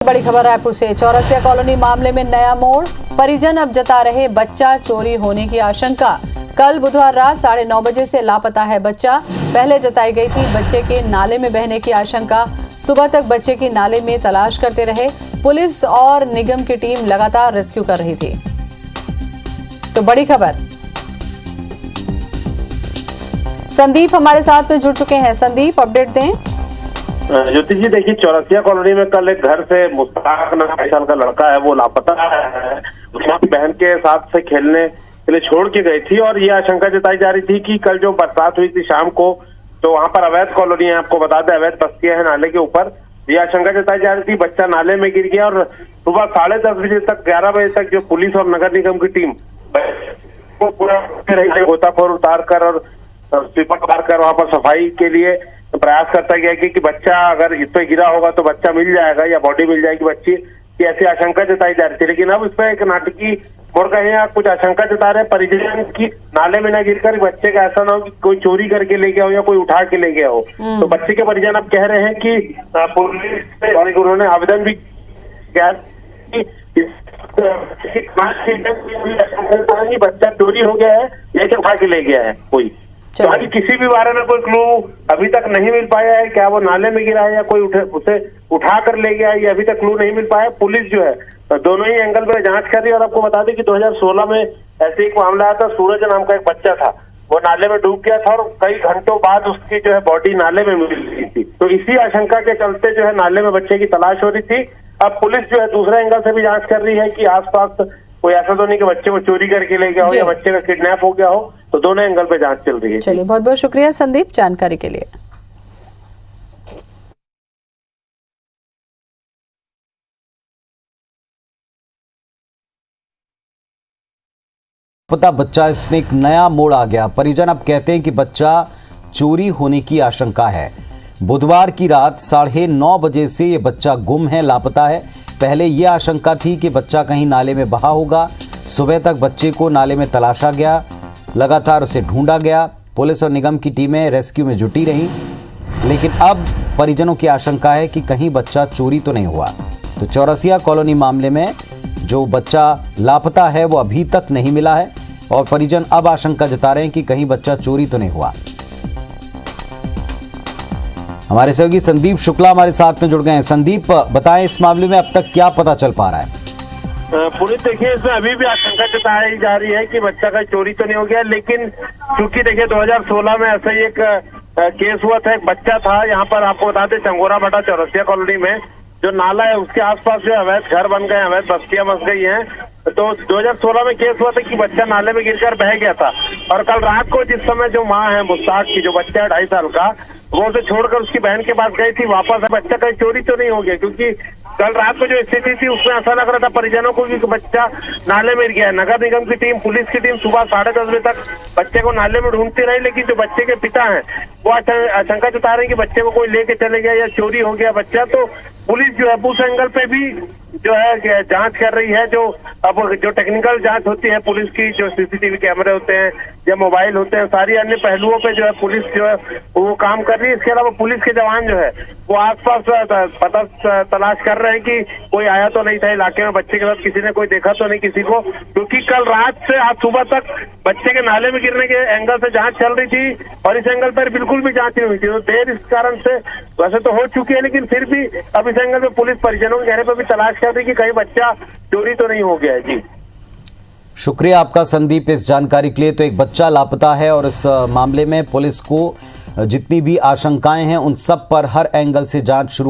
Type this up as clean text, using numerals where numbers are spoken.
बड़ी खबर रायपुर से। चौरसिया कॉलोनी मामले में नया मोड़। परिजन अब जता रहे बच्चा चोरी होने की आशंका। कल बुधवार रात 9:30 बजे से लापता है बच्चा। पहले जताई गई थी बच्चे के नाले में बहने की आशंका। सुबह तक बच्चे की नाले में तलाश करते रहे। पुलिस और निगम की टीम लगातार रेस्क्यू कर रही थी। तो बड़ी खबर, संदीप हमारे साथ में जुड़ चुके हैं। संदीप, अपडेट दें। ज्योति जी, देखिए, चौरसिया कॉलोनी में कल एक घर से मुस्ताक नाम 22 साल का लड़का है, वो लापता है। उसकी अपनी बहन के साथ से खेलने के लिए छोड़ के गई थी और ये आशंका जताई जा रही थी कि कल जो बरसात हुई थी शाम को, तो वहां पर अवैध कॉलोनी है, आपको बता दें, अवैध बस्तियां हैं नाले के ऊपर। ये आशंका जताई जा रही थी बच्चा नाले में गिर गया और सुबह 10:30 बजे तक 11 बजे तक जो पुलिस और नगर निगम की टीम वो पूरा गोताखोर उतार कर और स्वीपर उतार कर वहां पर सफाई के लिए प्रयास करता गया कि बच्चा अगर इस पे गिरा होगा तो बच्चा मिल जाएगा या बॉडी मिल जाएगी बच्ची की, ऐसी आशंका जताई जा रही थी। लेकिन अब इस पर एक नाटकीय मोड़ का है, कुछ आशंका जता रहे परिजन की नाले में न गिरकर बच्चे का ऐसा ना हो कि कोई चोरी करके ले गया हो या कोई उठा के ले गया हो। तो बच्चे के परिजन अब कह रहे हैं कि पुलिस से उन्होंने आवेदन भी किया कि बच्चा चोरी हो गया है या कि उठा के ले गया है कोई। तो अभी किसी भी बारे में कोई क्लू अभी तक नहीं मिल पाया है। क्या वो नाले में गिरा है या कोई उसे उठा कर ले गया है, ये अभी तक क्लू नहीं मिल पाया। पुलिस जो है दोनों ही एंगल पर जांच कर रही है। और आपको बता दें कि 2016 में ऐसे एक मामला आया था, सूरज नाम का एक बच्चा था, वो नाले में डूब गया था और कई घंटों बाद उसकी जो है बॉडी नाले में मिल रही थी। तो इसी आशंका के चलते जो है नाले में बच्चे की तलाश हो रही थी। अब पुलिस जो है दूसरे एंगल से भी जांच कर रही है कि आसपास कोई ऐसा तो नहीं कि बच्चे को चोरी करके ले गया हो या बच्चे का किडनैप हो गया हो। तो दोनों एंगल पे जांच चल रही है। चलिए, बहुत बहुत शुक्रिया संदीप जानकारी के लिए। पता बच्चा, इसमें एक नया मोड़ आ गया। परिजन अब कहते हैं कि बच्चा चोरी होने की आशंका है। बुधवार की रात 9:30 बजे से ये बच्चा गुम है, लापता है। पहले ये आशंका थी कि बच्चा कहीं नाले में बहा होगा। सुबह तक बच्चे को नाले में तलाशा गया, लगातार उसे ढूंढा गया। पुलिस और निगम की टीमें रेस्क्यू में जुटी रहीं, लेकिन अब परिजनों की आशंका है कि कहीं बच्चा चोरी तो नहीं हुआ। तो चौरसिया कॉलोनी मामले में जो बच्चा लापता है वो अभी तक नहीं मिला है और परिजन अब आशंका जता रहे हैं कि कहीं बच्चा चोरी तो नहीं हुआ। हमारे सहयोगी संदीप शुक्ला हमारे साथ में जुड़ गए हैं। संदीप, बताएं इस मामले में अब तक क्या पता चल पा रहा है? पुलिस, देखिए, इसमें अभी भी आशंका जताई जा रही है कि बच्चा का चोरी तो नहीं हो गया। लेकिन क्योंकि देखिए 2016 में ऐसा ही एक केस हुआ था, एक बच्चा था यहाँ पर, आपको बताते चंगोरा भटा चौरसिया कॉलोनी में जो नाला है उसके आसपास जो अवैध घर बन गए, अवैध बस्तियां बस गई हैं। तो 2016 में केस हुआ था कि बच्चा नाले में गिरकर बह गया था। और कल रात को जिस समय जो माँ है मुस्ताक की, जो बच्चा है 2.5 साल का, वो उसे छोड़कर उसकी बहन के पास गई थी वापस। बच्चा कहीं चोरी तो नहीं हो गया, क्योंकि कल रात को जो स्थिति थी उसमें ऐसा लग रहा था परिजनों को कि बच्चा नाले में गिर गया। नगर निगम की टीम, पुलिस की टीम सुबह 10:30 बजे तक बच्चे को नाले में ढूंढती रही। लेकिन जो बच्चे के पिता हैं वो आशंका जता रहे हैं कि बच्चे को कोई लेके चले गया या चोरी हो गया बच्चा। तो पुलिस जो है उस एंगल पे भी जो है जांच कर रही है। जो अब जो टेक्निकल जांच होती है पुलिस की, जो सीसीटीवी कैमरे होते हैं या मोबाइल होते हैं, सारी अन्य पहलुओं पे जो है पुलिस जो है वो काम कर रही है। इसके अलावा पुलिस के जवान जो है वो आसपास पता तलाश कर रहे हैं कि कोई आया तो नहीं था इलाके में, बच्चे के साथ किसी ने कोई देखा तो नहीं किसी को, क्योंकि कल रात से आज सुबह तक बच्चे के नाले में गिरने के एंगल से जांच चल रही थी और इस एंगल पर बिल्कुल भी जांच नहीं हुई थी। तो देर इस कारण से वैसे तो हो चुकी है, लेकिन फिर भी अब इस एंगल पे पुलिस परिजनों के चेहरे पर भी तलाश कर रही है कि कहीं बच्चा चोरी तो नहीं हो गया है। जी, शुक्रिया आपका संदीप इस जानकारी के लिए। तो एक बच्चा लापता है और इस मामले में पुलिस को जितनी भी आशंकाएं हैं उन सब पर हर एंगल से जांच शुरू